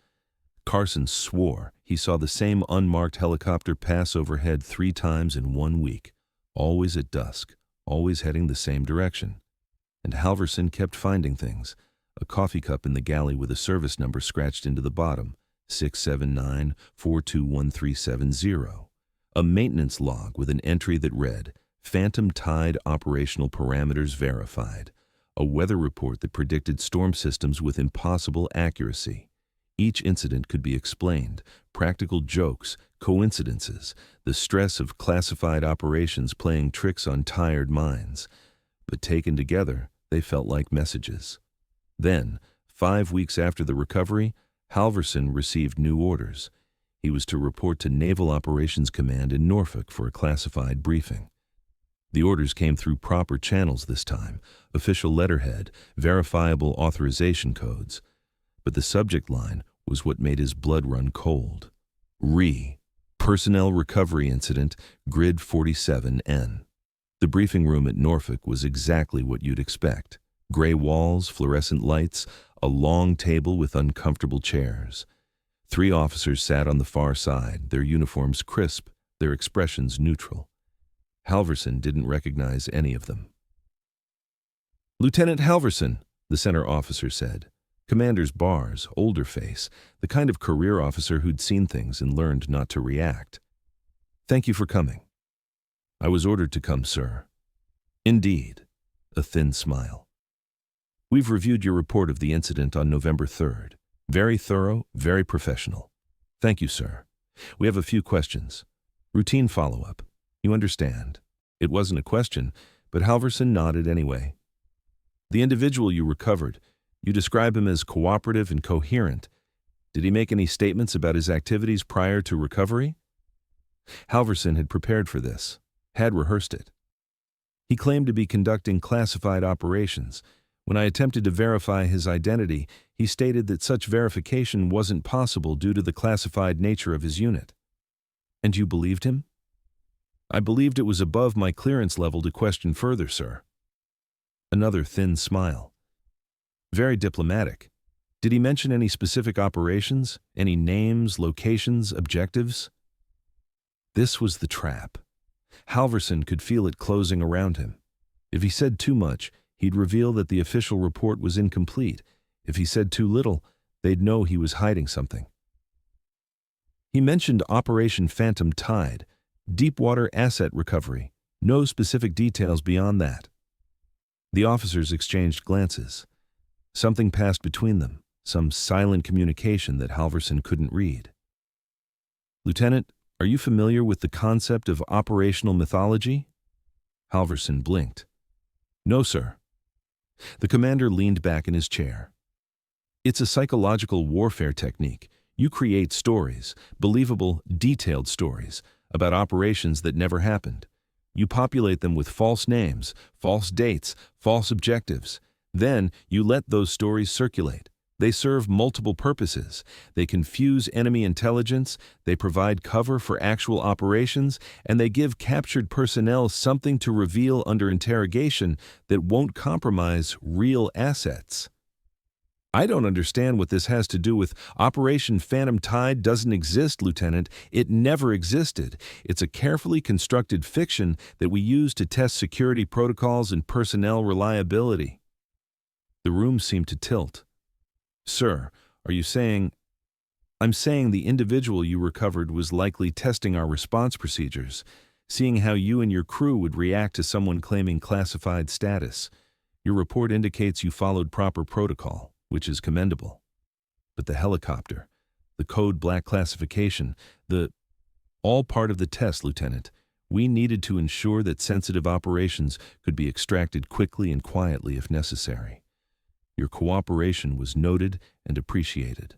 Carson swore he saw the same unmarked helicopter pass overhead 3 times in 1 week, always at dusk, always heading the same direction. And Halverson kept finding things. A coffee cup in the galley with a service number scratched into the bottom, 679-421370. A maintenance log with an entry that read, Phantom Tide operational parameters verified. A weather report that predicted storm systems with impossible accuracy. Each incident could be explained, practical jokes, coincidences, the stress of classified operations playing tricks on tired minds. But taken together, they felt like messages. Then, 5 weeks after the recovery, Halverson received new orders. He was to report to Naval Operations Command in Norfolk for a classified briefing. The orders came through proper channels this time, official letterhead, verifiable authorization codes. But the subject line was what made his blood run cold. Personnel Recovery Incident, Grid 47N. The briefing room at Norfolk was exactly what you'd expect. Gray walls, fluorescent lights, a long table with uncomfortable chairs. 3 officers sat on the far side, their uniforms crisp, their expressions neutral. Halverson didn't recognize any of them. "Lieutenant Halverson," the center officer said. Commander's bars, older face, the kind of career officer who'd seen things and learned not to react. "Thank you for coming." "I was ordered to come, sir." "Indeed." A thin smile. "We've reviewed your report of the incident on November 3rd. Very thorough, very professional. Thank you, sir. We have a few questions. Routine follow-up. You understand." It wasn't a question, but Halverson nodded anyway. "The individual you recovered, you describe him as cooperative and coherent. Did he make any statements about his activities prior to recovery?" Halverson had prepared for this, had rehearsed it. "He claimed to be conducting classified operations. When I attempted to verify his identity, he stated that such verification wasn't possible due to the classified nature of his unit." "And you believed him?" "I believed it was above my clearance level to question further, sir." Another thin smile. "Very diplomatic. Did he mention any specific operations? Any names, locations, objectives?" This was the trap. Halverson could feel it closing around him. If he said too much, he'd reveal that the official report was incomplete. If he said too little, they'd know he was hiding something. He mentioned Operation Phantom Tide, deep-water asset recovery. No specific details beyond that. The officers exchanged glances. Something passed between them, some silent communication that Halverson couldn't read. "Lieutenant, are you familiar with the concept of operational mythology?" Halverson blinked. "No, sir." The commander leaned back in his chair. "It's a psychological warfare technique. You create stories, believable, detailed stories, about operations that never happened. You populate them with false names, false dates, false objectives. Then you let those stories circulate. They serve multiple purposes. They confuse enemy intelligence, they provide cover for actual operations, and they give captured personnel something to reveal under interrogation that won't compromise real assets." I don't understand what this has to do with Operation Phantom Tide doesn't exist, Lieutenant. It never existed. It's a carefully constructed fiction that we use to test security protocols and personnel reliability. The room seemed to tilt. Sir, are you saying... I'm saying the individual you recovered was likely testing our response procedures, seeing how you and your crew would react to someone claiming classified status. Your report indicates you followed proper protocol, which is commendable. But the helicopter, the code black classification, all part of the test, Lieutenant. We needed to ensure that sensitive operations could be extracted quickly and quietly if necessary. Your cooperation was noted and appreciated.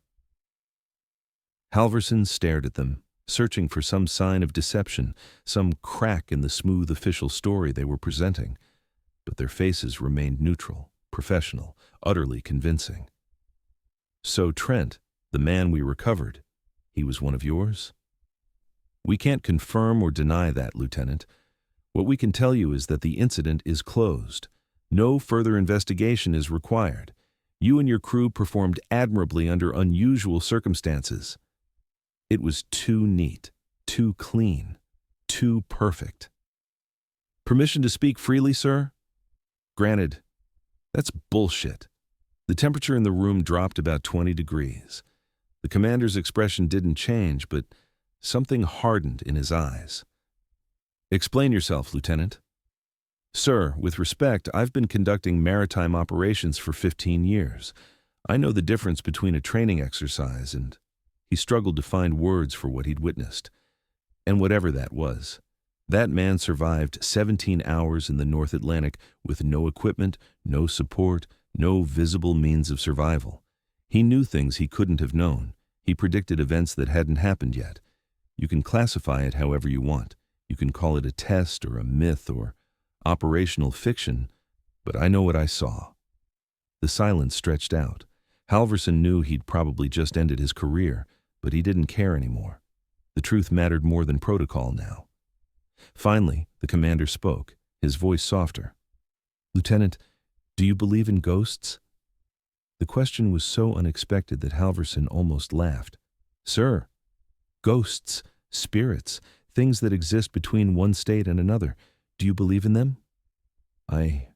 Halverson stared at them, searching for some sign of deception, some crack in the smooth official story they were presenting. But their faces remained neutral, professional, utterly convincing. So Trent, the man we recovered, he was one of yours? We can't confirm or deny that, Lieutenant. What we can tell you is that the incident is closed. No further investigation is required. You and your crew performed admirably under unusual circumstances. It was too neat, too clean, too perfect. Permission to speak freely, sir? Granted. That's bullshit. The temperature in the room dropped about 20 degrees. The commander's expression didn't change, but something hardened in his eyes. Explain yourself, Lieutenant. Sir, with respect, I've been conducting maritime operations for 15 years. I know the difference between a training exercise and... He struggled to find words for what he'd witnessed. And whatever that was, that man survived 17 hours in the North Atlantic with no equipment, no support, no visible means of survival. He knew things he couldn't have known. He predicted events that hadn't happened yet. You can classify it however you want. You can call it a test or a myth or operational fiction, but I know what I saw. The silence stretched out. Halverson knew he'd probably just ended his career, but he didn't care anymore. The truth mattered more than protocol now. Finally, the commander spoke, his voice softer. Lieutenant, do you believe in ghosts? The question was so unexpected that Halverson almost laughed. Sir, ghosts, spirits, things that exist between one state and another. Do you believe in them? I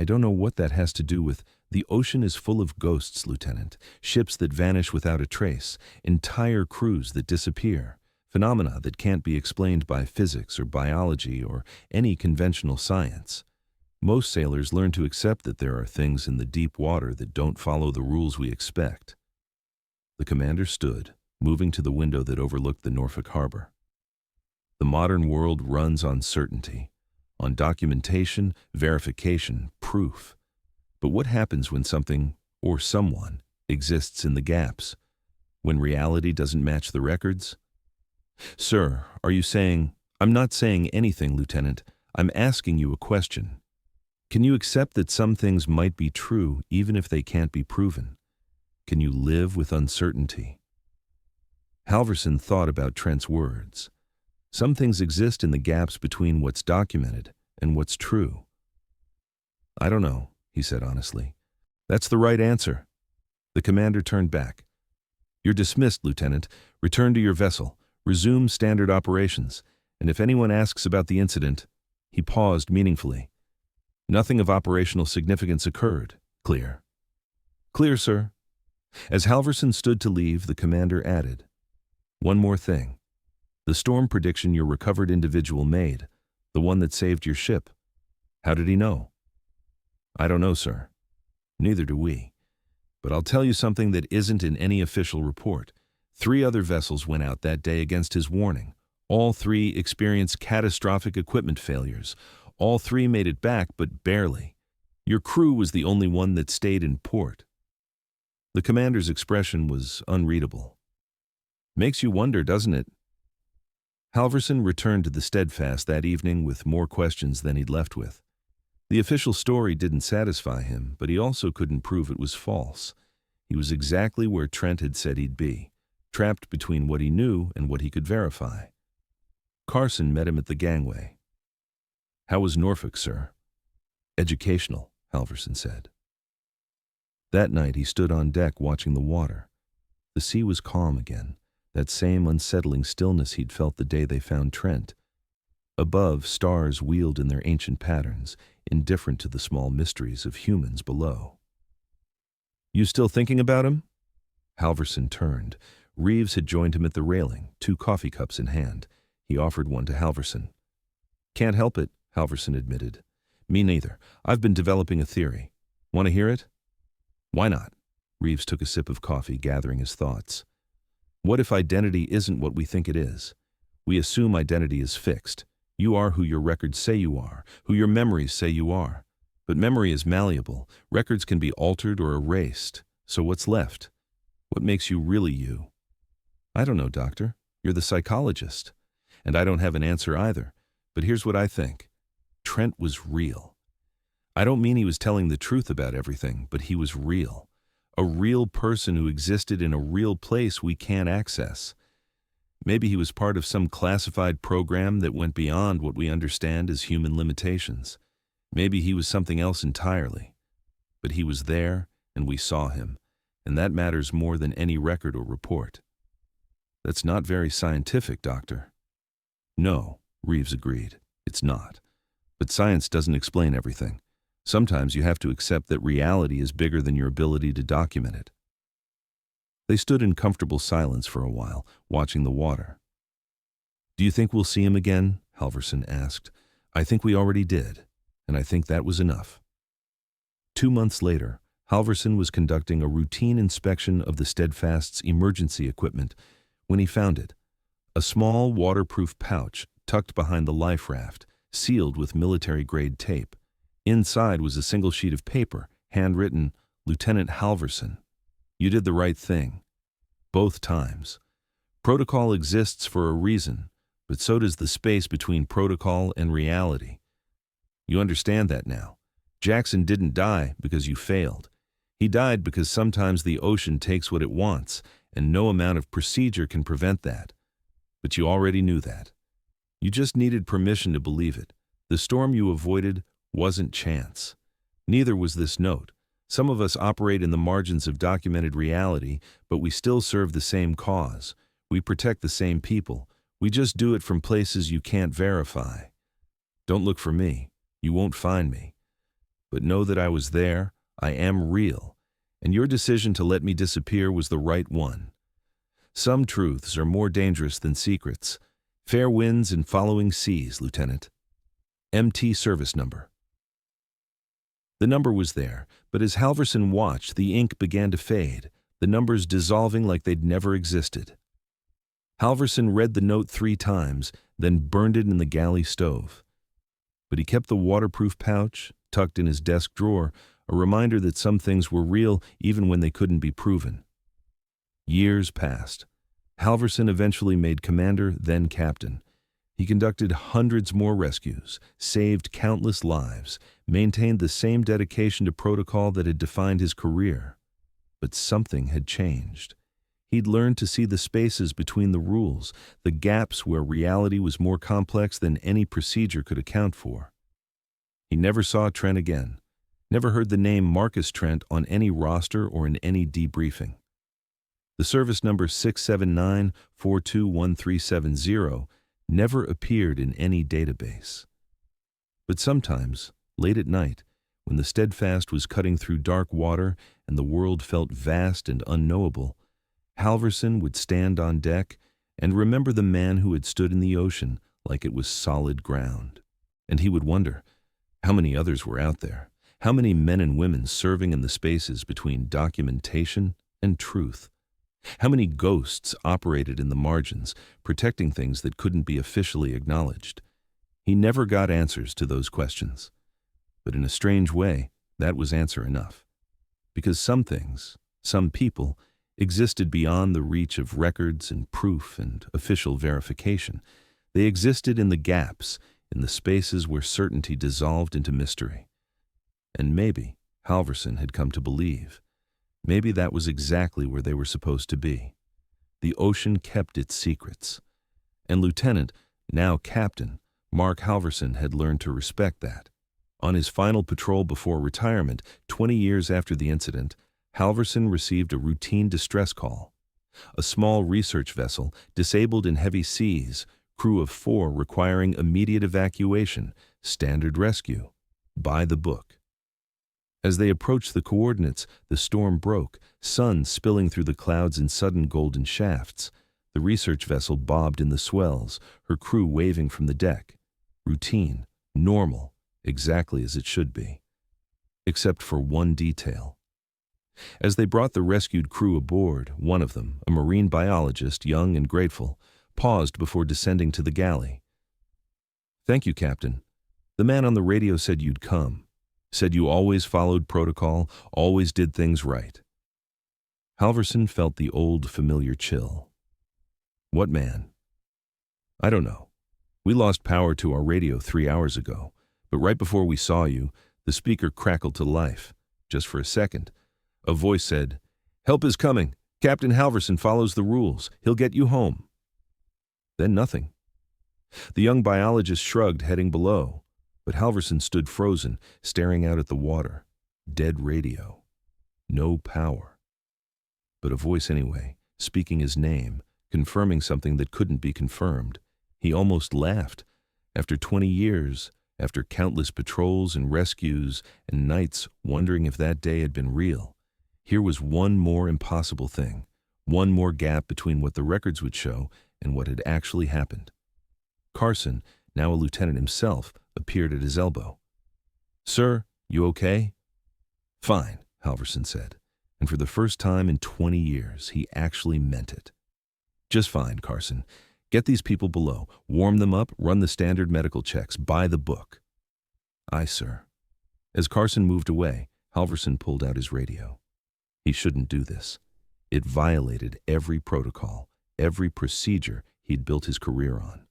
don't know what that has to do with... The ocean is full of ghosts, Lieutenant. Ships that vanish without a trace, entire crews that disappear, phenomena that can't be explained by physics or biology or any conventional science. Most sailors learn to accept that there are things in the deep water that don't follow the rules we expect. The commander stood, moving to the window that overlooked the Norfolk harbor. The modern world runs on certainty, on documentation, verification, proof. But what happens when something, or someone, exists in the gaps? When reality doesn't match the records? Sir, are you saying... I'm not saying anything, Lieutenant. I'm asking you a question. Can you accept that some things might be true even if they can't be proven? Can you live with uncertainty? Halverson thought about Trent's words. Some things exist in the gaps between what's documented and what's true. I don't know, he said honestly. That's the right answer. The commander turned back. You're dismissed, Lieutenant. Return to your vessel. Resume standard operations. And if anyone asks about the incident... He paused meaningfully. Nothing of operational significance occurred. Clear. Clear, sir. As Halverson stood to leave, the commander added, one more thing. The storm prediction your recovered individual made, the one that saved your ship. How did he know? I don't know, sir. Neither do we. But I'll tell you something that isn't in any official report. 3 other vessels went out that day against his warning. All 3 experienced catastrophic equipment failures. All 3 made it back, but barely. Your crew was the only one that stayed in port. The commander's expression was unreadable. Makes you wonder, doesn't it? Halverson returned to the Steadfast that evening with more questions than he'd left with. The official story didn't satisfy him, but he also couldn't prove it was false. He was exactly where Trent had said he'd be, trapped between what he knew and what he could verify. Carson met him at the gangway. How was Norfolk, sir? Educational, Halverson said. That night he stood on deck watching the water. The sea was calm again, that same unsettling stillness he'd felt the day they found Trent. Above, stars wheeled in their ancient patterns, indifferent to the small mysteries of humans below. "You still thinking about him?" Halverson turned. Reeves had joined him at the railing, 2 coffee cups in hand. He offered one to Halverson. "Can't help it," Halverson admitted. "Me neither. I've been developing a theory. Want to hear it?" "Why not?" Reeves took a sip of coffee, gathering his thoughts. "What if identity isn't what we think it is? We assume identity is fixed. You are who your records say you are, who your memories say you are. But memory is malleable. Records can be altered or erased. So what's left? What makes you really you?" "I don't know, Doctor. You're the psychologist. And I don't have an answer either. But here's what I think. Trent was real. I don't mean he was telling the truth about everything, but he was real. A real person who existed in a real place we can't access. Maybe he was part of some classified program that went beyond what we understand as human limitations. Maybe he was something else entirely. But he was there, and we saw him, and that matters more than any record or report." "That's not very scientific, Doctor." "No," Reeves agreed. "It's not. But science doesn't explain everything. Sometimes you have to accept that reality is bigger than your ability to document it." They stood in comfortable silence for a while, watching the water. "Do you think we'll see him again?" Halverson asked. "I think we already did, and I think that was enough." 2 months later, Halverson was conducting a routine inspection of the Steadfast's emergency equipment when he found it. A small, waterproof pouch tucked behind the life raft, sealed with military-grade tape. Inside was a single sheet of paper, handwritten, "Lieutenant Halverson. You did the right thing. Both times. Protocol exists for a reason, but so does the space between protocol and reality. You understand that now. Jackson didn't die because you failed. He died because sometimes the ocean takes what it wants, and no amount of procedure can prevent that. But you already knew that. You just needed permission to believe it. The storm you avoided wasn't chance. Neither was this note. Some of us operate in the margins of documented reality, but we still serve the same cause. We protect the same people. We just do it from places you can't verify. Don't look for me. You won't find me. But know that I was there. I am real. And your decision to let me disappear was the right one. Some truths are more dangerous than secrets. Fair winds and following seas, Lieutenant. MT service number." The number was there, but as Halverson watched, the ink began to fade, the numbers dissolving like they'd never existed. Halverson read the note 3 times, then burned it in the galley stove. But he kept the waterproof pouch, tucked in his desk drawer, a reminder that some things were real even when they couldn't be proven. Years passed. Halverson eventually made commander, then captain. He conducted hundreds more rescues, saved countless lives, maintained the same dedication to protocol that had defined his career. But something had changed. He'd learned to see the spaces between the rules, the gaps where reality was more complex than any procedure could account for. He never saw Trent again, never heard the name Marcus Trent on any roster or in any debriefing. The service number 679-421370 never appeared in any database. But sometimes, late at night, when the Steadfast was cutting through dark water and the world felt vast and unknowable, Halverson would stand on deck and remember the man who had stood in the ocean like it was solid ground. And he would wonder, how many others were out there? How many men and women serving in the spaces between documentation and truth? How many ghosts operated in the margins, protecting things that couldn't be officially acknowledged? He never got answers to those questions. But in a strange way, that was answer enough. Because some things, some people, existed beyond the reach of records and proof and official verification. They existed in the gaps, in the spaces where certainty dissolved into mystery. And maybe Halverson had come to believe. Maybe that was exactly where they were supposed to be. The ocean kept its secrets. And Lieutenant, now Captain, Mark Halverson had learned to respect that. On his final patrol before retirement, 20 years after the incident, Halverson received a routine distress call. A small research vessel, disabled in heavy seas, crew of 4 requiring immediate evacuation, standard rescue, by the book. As they approached the coordinates, the storm broke, sun spilling through the clouds in sudden golden shafts. The research vessel bobbed in the swells, her crew waving from the deck. Routine, normal, exactly as it should be. Except for one detail. As they brought the rescued crew aboard, one of them, a marine biologist, young and grateful, paused before descending to the galley. "Thank you, Captain. The man on the radio said you'd come. Said you always followed protocol, always did things right." Halverson felt the old familiar chill. "What man?" "I don't know. We lost power to our radio 3 hours ago, but right before we saw you, the speaker crackled to life, just for a second. A voice said, 'Help is coming. Captain Halverson follows the rules. He'll get you home.' Then nothing." The young biologist shrugged, heading below, but Halverson stood frozen, staring out at the water. Dead radio. No power. But a voice anyway, speaking his name, confirming something that couldn't be confirmed. He almost laughed. After 20 years, after countless patrols and rescues and nights wondering if that day had been real, here was one more impossible thing, one more gap between what the records would show and what had actually happened. Carson, now a lieutenant himself, appeared at his elbow. "Sir, you okay?" "Fine," Halverson said, and for the first time in 20 years, he actually meant it. "Just fine, Carson. Get these people below, warm them up, run the standard medical checks, by the book." "Aye, sir." As Carson moved away, Halverson pulled out his radio. He shouldn't do this. It violated every protocol, every procedure he'd built his career on.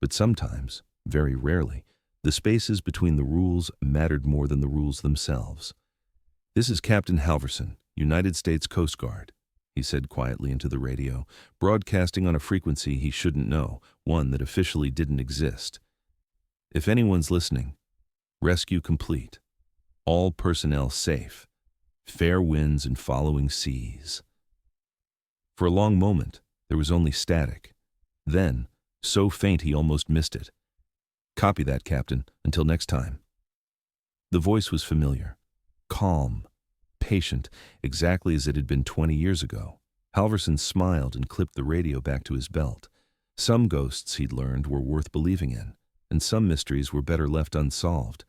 But sometimes, very rarely, the spaces between the rules mattered more than the rules themselves. "This is Captain Halverson, United States Coast Guard," he said quietly into the radio, broadcasting on a frequency he shouldn't know, one that officially didn't exist. "If anyone's listening, rescue complete. All personnel safe. Fair winds and following seas." For a long moment, there was only static. Then, so faint he almost missed it. "Copy that, Captain. Until next time." The voice was familiar. Calm. Patient, exactly as it had been 20 years ago. Halverson smiled and clipped the radio back to his belt. Some ghosts, he'd learned, were worth believing in, and some mysteries were better left unsolved.